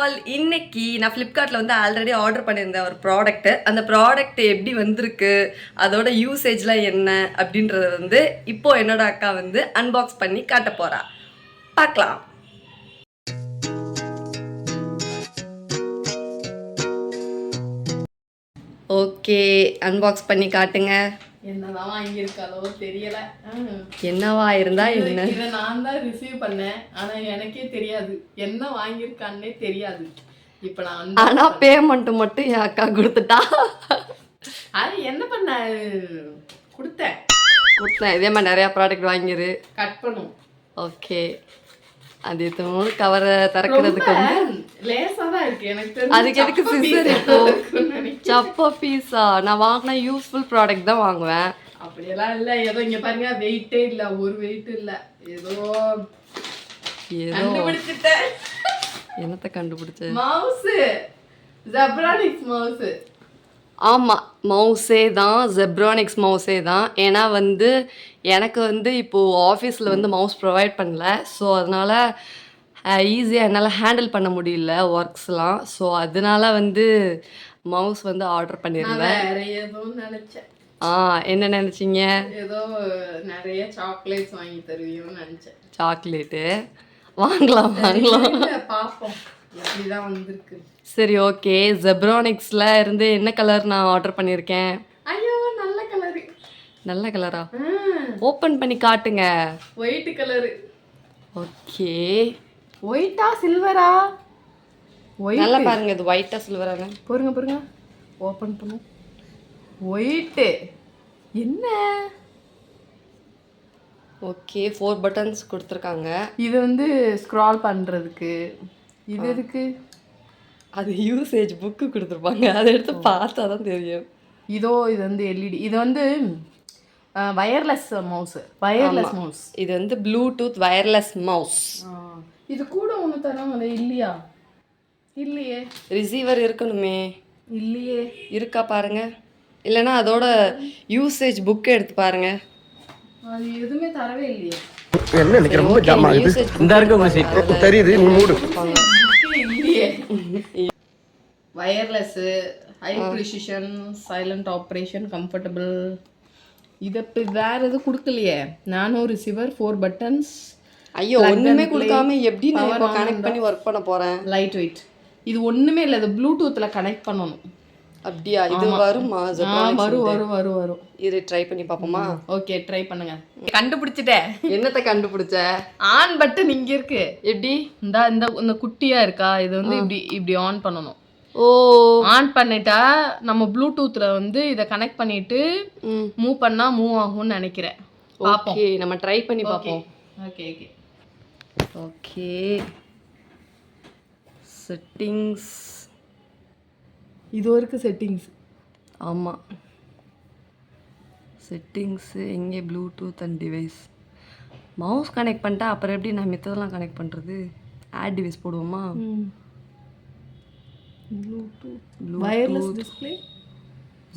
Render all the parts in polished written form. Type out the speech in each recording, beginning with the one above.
All, இன்னைக்கு நான் ஃப்ளிப்கார்ட்டில் வந்து ஆல்ரெடி ஆர்டர் பண்ணியிருந்தேன் ஒரு ப்ராடக்ட்டு. அந்த ப்ராடக்ட் எப்படி வந்திருக்கு, அதோட யூசேஜ்லாம் என்ன அப்படின்றத வந்து இப்போ என்னோட அக்கா வந்து அன்பாக்ஸ் பண்ணி காட்ட போறா. பார்க்கலாம். ஓகே, அன்பாக்ஸ் பண்ணி காட்டுங்க. என்னதான் வாங்கியிருக்காளோ தெரியல. என்னவா இருந்தா என்ன? இதை நான் தான் ரிசீவ் பண்ணேன், ஆனா எனக்கே தெரியாது என்ன வாங்கியிருக்கான்னே தெரியாது. இப்ப நான் ஆனா பேமெண்ட் மட்டும் என் அக்கா கொடுத்துட்டா. அது என்ன பண்ண, கொடுத்தேன். இதே மாதிரி நிறைய ப்ராடக்ட் வாங்கிரு. கட் பண்ணும். ஓகே, அது எத்தனோடு கவரை திறக்கிறதுக்கு வந்து லேசா தான் இருக்கு எனக்கு தெரிஞ்சு. அதுக்கு எதுக்கு சிசர் இப்போ? சப்பா பீஸா? நான் வாங்கினா யூஸ்ஃபுல் ப்ராடக்ட் தான் வாங்குவேன். அப்படியெல்லாம் இல்ல. ஏதோ இங்க பாருங்க, வெயிட்டே இல்ல, ஒரு வெயிட் இல்ல. ஏதோ கண்டுபிடிச்சிட்டேன். என்னத்தை கண்டுபிடிச்ச? Mouse, Zebronics mouse. ஆமாம், மவுஸே தான், ஜெப்ரானிக்ஸ் மவுஸே தான். ஏன்னா வந்து எனக்கு வந்து இப்போது ஆஃபீஸில் வந்து மவுஸ் ப்ரொவைட் பண்ணல. ஸோ அதனால் ஈஸியாக என்னால் ஹேண்டில் பண்ண முடியல ஒர்க்ஸ்லாம். ஸோ அதனால வந்து மவுஸ் வந்து ஆர்டர் பண்ணியிருந்தேன். வேற ஏதோ நினைச்சேன். என்ன நினச்சிங்க? ஏதோ நிறைய சாக்லேட்ஸ் வாங்கி தருவீங்கன்னு நினச்சேன். சாக்லேட்டு வாங்கலாம் பார்ப்போம் எப்படிதான் வந்திருக்கு. சரி, ஓகே. ஜெப்ரானிக்ஸில் இருந்து என்ன கலர் நான் ஆர்டர் பண்ணியிருக்கேன்? ஐயோ, நல்ல கலரு. நல்ல கலரா? ஓப்பன் பண்ணி காட்டுங்க. White colour. ஓகே, ஒயிட்டா சில்வரா? நல்லா பாருங்க, இது ஒயிட்டா சில்வராங்க? பாருங்க பாருங்க, ஓப்பன் பண்ணும். ஒயிட்டு என்ன? ஓகே, 4 பட்டன்ஸ் கொடுத்துருக்காங்க. இது வந்து ஸ்க்ரால் பண்ணுறதுக்கு. இது எதுக்கு? அது யூசேஜ் புக்கு கொடுத்துருப்பாங்க, அதை எடுத்து பார்த்தா தான் தெரியும். இது வந்து எல்இடி. இது வந்து வயர்லெஸ் மவுஸ். Wireless mouse. இது வந்து ப்ளூடூத் வயர்லெஸ் மவுஸ். இது கூட ஒன்று தராங்களே, இல்லையா? இல்லையே. ரிசீவர் இருக்கணுமே. இல்லையே. இருக்கா பாருங்க, இல்லைன்னா அதோட யூசேஜ் புக் எடுத்து பாருங்க. அது எதுவுமே தரவே இல்லையே. என்ன எனக்கு ரொம்ப ஜாம் ஆகுது. இந்த இருக்கு உங்க சீட் தெரியுது, நீ மூடு. இல்லையே. Wireless, high precision, silent operation, comfortable. இதை வேற எதுவும் கொடுக்கலையே. நானோ ரிசீவர், 4 பட்டன்ஸ். ஐயோ, ஒண்ணுமே கொடுக்காம எப்படி நான் இப்போ கனெக்ட் பண்ணி ஒர்க் பண்ண போறேன்? Light weight. இது ஒண்ணுமே இல்லை, இது ப்ளூடூத்ல கனெக்ட் பண்ணணும். அப்படியா? இது வருமா? வரும். இது ட்ரை பண்ணி பார்ப்போமா? ஓகே, ட்ரை பண்ணுங்க. கண்டுபிடிச்சிட்டேன். என்னத்தை கண்டுபிடிச்ச? ஆன் பட்டன் இங்க இருக்கு. எப்படி? இந்த குட்டியா இருக்கா, இது வந்து இப்படி ஆன் பண்ணணும். ஓ, ஆன் பண்ணிட்டா நம்ம ப்ளூடூத்ல வந்து இதை கனெக்ட் பண்ணிட்டு மூவ் பண்ணா மூவ் ஆகும்னு நினைக்கிறேன். பாப்போம். ஓகே, நம்ம ட்ரை பண்ணி பார்ப்போம். ஓகே. செட்டிங்ஸ். இது வரைக்கும் செட்டிங்ஸ். ஆமாம், செட்டிங்ஸு எங்கே? Bluetooth and device. Mouse connect பண்ணிட்டா அப்புறம் எப்படி நான் மித்ததெல்லாம் கனெக்ட் பண்ணுறது? ஆட் டிவைஸ் போடுவோமா? Bluetooth wireless display.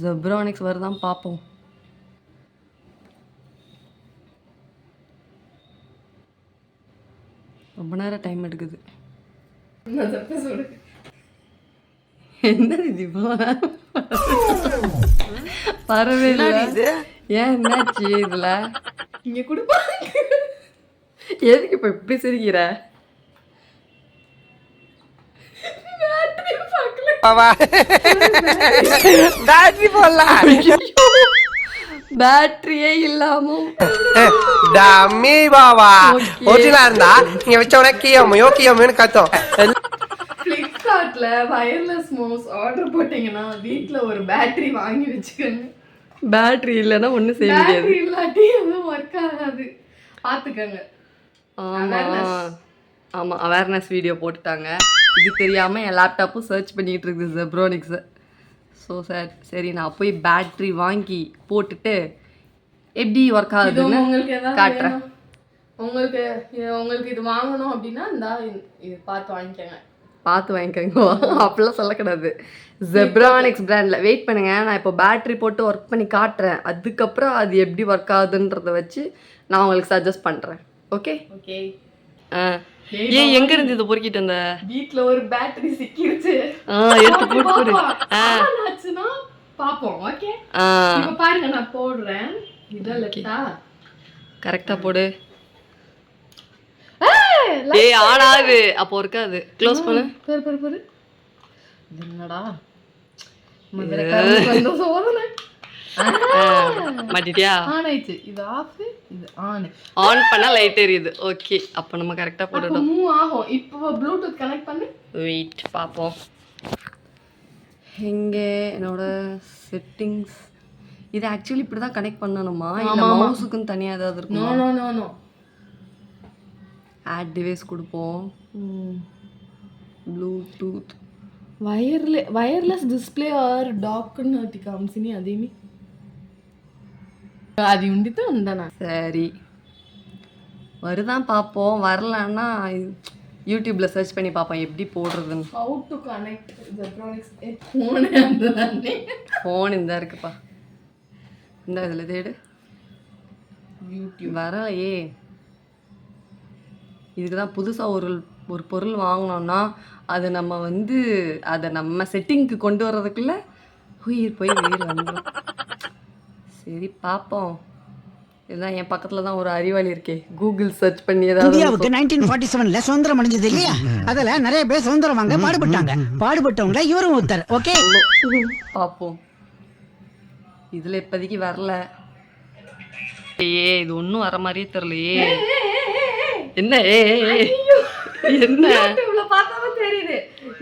ஜெப்ரானிக்ஸ் வருதான் பார்ப்போம். ரொம்ப நேரம் டைம் எடுக்குது. என்ன இது பரவாயில்ல. ஏன் என்னாச்சு இதுல? இங்க கொடுப்பா. எதுக்கு இப்ப இப்படி சிரிக்கிற? பேட்டரி போடலாம். பேட்டரியே இல்லாம டம்மி பாவா. ஒரிஜினலா இருந்தா நீங்க வச்ச உடனே கியோமோன்னு கத்தும். ஃப்ளிப்கார்ட்ல வயர்லெஸ் மவுஸ் ஆர்டர் போட்டீங்கன்னா வீட்ல ஒரு பேட்டரி வாங்கி வச்சுக்கோங்க. பேட்டரி இல்லைன்னா ஒன்றும் செய்ய முடியாது. பேட்டரி இல்லாட்டி எதுவும் ஒர்க் ஆகாது, பார்த்துக்கோங்க. ஆமாம், அவேர்னஸ் வீடியோ போட்டுட்டாங்க. இது தெரியாமல் என் லேப்டாப்பும் சர்ச் பண்ணிகிட்டு இருக்குது ஜெப்ரானிக்ஸை. ஸோ சரி, நான் போய் பேட்ரி வாங்கி போட்டுட்டு எப்படி ஒர்க் ஆகுதுன்னு உங்களுக்கு காட்டுறேன். உங்களுக்கு இது வாங்கணும் அப்படின்னா இது பார்த்து வாங்கிக்கோங்க. அப்படிலாம் சொல்லக்கூடாது. ஜெப்ரானிக்ஸ் பிராண்டில் வெயிட் பண்ணுங்க, நான் இப்போ பேட்ரி போட்டு ஒர்க் பண்ணி காட்டுறேன். அதுக்கப்புறம் அது எப்படி ஒர்க் ஆகுதுன்றதை வச்சு நான் உங்களுக்கு சஜஸ்ட் பண்ணுறேன். ஓகே? ஓகே. ஏய் எங்க இருந்து இதை பொறுக்கிட்டு வந்த? வீட்ல ஒரு பேட்டரி சிக்கிருச்சு. எடுத்து போட்டு போடு. ஆச்சுன்னா பாப்போம். ஓகே, இப்ப பாருங்க நான் போடுறேன். இத லெட்டா கரெக்டா போடு. ஏய் ஆன் ஆகுது. அப்போ இருக்காது. க்ளோஸ் பண்ணு. பாரு என்னடா மதுரை கரண்ட் வந்து சோதனை. மாட்டிட்டியா? ஆன் ஆயிடுச்சு. இது ஆஃப், இது ஆன். ஆன் பண்ணா லைட் எரியுது. ஓகே, அப்ப நம்ம கரெக்டா போடணும். மூவ் ஆகும். இப்போ ப்ளூடூத் கனெக்ட் பண்ணு. வெயிட் பாப்போம். எங்க என்னோட செட்டிங்ஸ். இது ஆக்சுவலி இப்படி தான் கனெக்ட் பண்ணணுமா இல்ல மவுஸுக்கும் தனியா ஏதாவது இருக்குமா? நோ ஆட் டிவைஸ் கொடுப்போம். Bluetooth wireless display or dock ன்னு காமிச்சினி అదేమి అది ఉండితే ఉండనా. சரி, வருதான் பார்ப்போம். வரலன்னா யூடியூப்ல சர்ச் பண்ணி பார்ப்போம் எப்படி போடுறதுன்னு. how to connect Zebronics phone andane phone இந்த இருக்குப்பா. இந்த இதுல தேடு. யூடியூப் வரலையே. இதுக்கு தான் புதுசாக ஒரு பொருள் வாங்கினோன்னா அதை நம்ம வந்து அதை நம்ம செட்டிங்க்கு கொண்டு வர்றதுக்குள்ள உயிர் போய் உயிர் வந்துடும். சரி பார்ப்போம். இதுதான் என் பக்கத்தில் தான் ஒரு அறிவாளி இருக்கே, கூகுள் சர்ச் பண்ணி ஏதாவது. இந்தியாவுக்கு 1947ல சுதந்திரம் அடைஞ்சது இல்லையா? அதுல நிறைய பேர் சுதந்திரம் வாங்க பாடுபட்டாங்க. பாடுபட்டவங்க இவரும் ஒருத்தர். ஓகே, பார்ப்போம். இதில் இப்போதைக்கு வரல. இது ஒன்றும் வர மாதிரியே தெரியலையே. என்ன என்ன யூடியூப்ல பார்த்தாவே தெரியுது.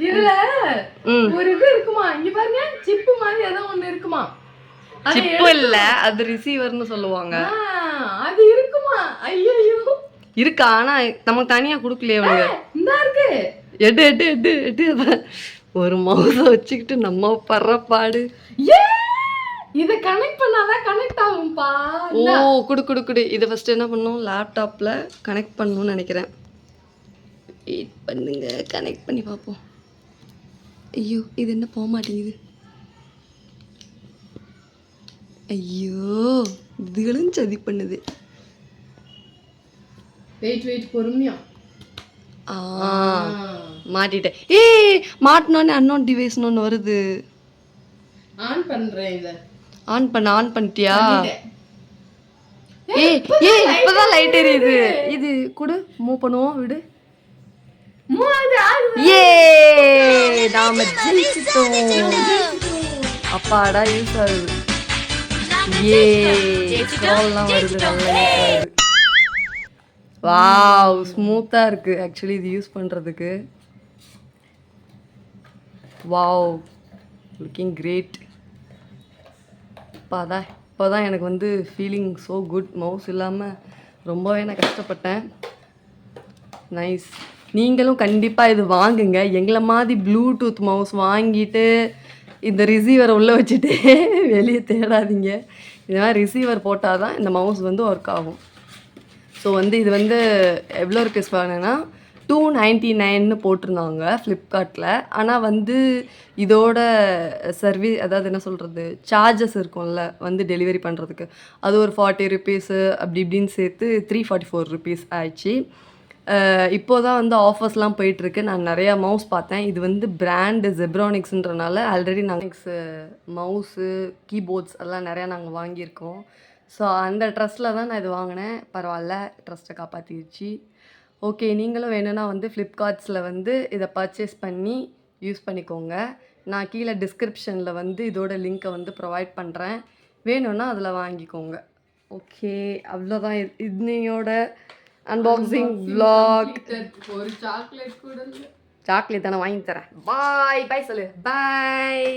இதுல ஒரு இது இருக்குமா, இங்க பாருங்க, சிப் மாதிரி ஏதோ ஒன்னு இருக்குமா. சிப் இல்ல, அது ரிசீவர்னு சொல்லுவாங்க. அது இருக்குமா? ஐயோ இருக்கா? ஆனா நமக்கு தனியா கொடுக்கலையே அவங்க. இந்த இருக்கு. எடு எடு எடு எடு. ஒரு மவுஸை வச்சுக்கிட்டு நம்ம படுறப்பாடு. இத கனெக்ட் பண்ணாதான் கனெக்ட் ஆகும்பா. ஓ குடு. இதை ஃபர்ஸ்ட் என்ன பண்ணணும், லேப்டாப்ல கனெக்ட் பண்ணணும்னு நினைக்கிறேன். வெயிட் பண்ணுங்க, கனெக்ட் பண்ணி பார்ப்போம். ஐயோ இது என்ன போக மாட்டேங்குது. ஐயோ இதுகளும் சதி பண்ணுது. வெயிட் பொறுமையா. மாட்டிட்டேன். ஏய் மாட்டினோன்னு அன்னோன் டிவைஸ்னு ஒன்று வருது. ஆன் பண்றேன். இத ஆன் பண்ணிட்டியா? ஏய் இப்பதான் லைட் எரியுது. இது குடு, மூவ் பண்ணுவோம். விடு. நாம ஜெயிச்சிட்டோம். அப்பாடா யூஸ் ஆகுது. ஸ்க்ரால்லாம் வருது. நல்லா யூஸ் ஆகுது. வாவ் ஸ்மூத்தா இருக்கு ஆக்சுவலி இது யூஸ் பண்றதுக்கு. Wow looking great. இப்போதான் எனக்கு வந்து ஃபீலிங் ஸோ குட். மவுஸ் இல்லாமல் ரொம்பவே நான் கஷ்டப்பட்டேன். நைஸ். நீங்களும் கண்டிப்பாக இது வாங்குங்க. எங்களை மாதிரி ப்ளூடூத் மவுஸ் வாங்கிட்டு இந்த ரிசீவரை உள்ளே வச்சுட்டு வெளியே தேடாதீங்க. இந்த மாதிரி ரிசீவர் போட்டால் தான் இந்த மவுஸ் வந்து ஒர்க் ஆகும். ஸோ வந்து இது வந்து எவ்வளோ ருபீஸ் வாங்கினேன்னா 299 போட்டிருந்தாங்க ஃப்ளிப்கார்ட்டில். ஆனால் வந்து இதோட சர்வீஸ், அதாவது என்ன சொல்கிறது, சார்ஜஸ் இருக்கும்ல வந்து டெலிவரி பண்ணுறதுக்கு, அது ஒரு 40 ருபீஸு அப்படி இப்படின்னு சேர்த்து 344 ருபீஸ் ஆயிடுச்சு. இப்போது தான் வந்து ஆஃபர்ஸ்லாம் போயிட்டுருக்கு. நான் நிறையா மவுஸ் பார்த்தேன். இது வந்து பிராண்டு ஜெப்ரானிக்ஸ்ன்றனால ஆல்ரெடி நாங்கள் மவுஸு கீபோர்ட்ஸ் எல்லாம் நிறையா நாங்கள் வாங்கியிருக்கோம். ஸோ அந்த ட்ரஸ்ட்டில் தான் நான் இது வாங்கினேன். பரவாயில்ல, ட்ரஸ்ட்டை காப்பாற்றிடுச்சு. ஓகே, நீங்களும் வேணும்னா வந்து ஃப்ளிப்கார்ட்ஸில் வந்து இதை பர்ச்சேஸ் பண்ணி யூஸ் பண்ணிக்கோங்க. நான் கீழே டிஸ்கிரிப்ஷனில் வந்து இதோட லிங்க்கை வந்து ப்ரொவைட் பண்ணுறேன். வேணும்னா அதில் வாங்கிக்கோங்க. ஓகே, அவ்வளோதான் இன்னையோட அன்பாக்சிங் vlog. ஒரு சாக்லேட் கூட இல்லை. சாக்லேட் தானே வாங்கி தரேன். பாய் சொல்லு. பாய்.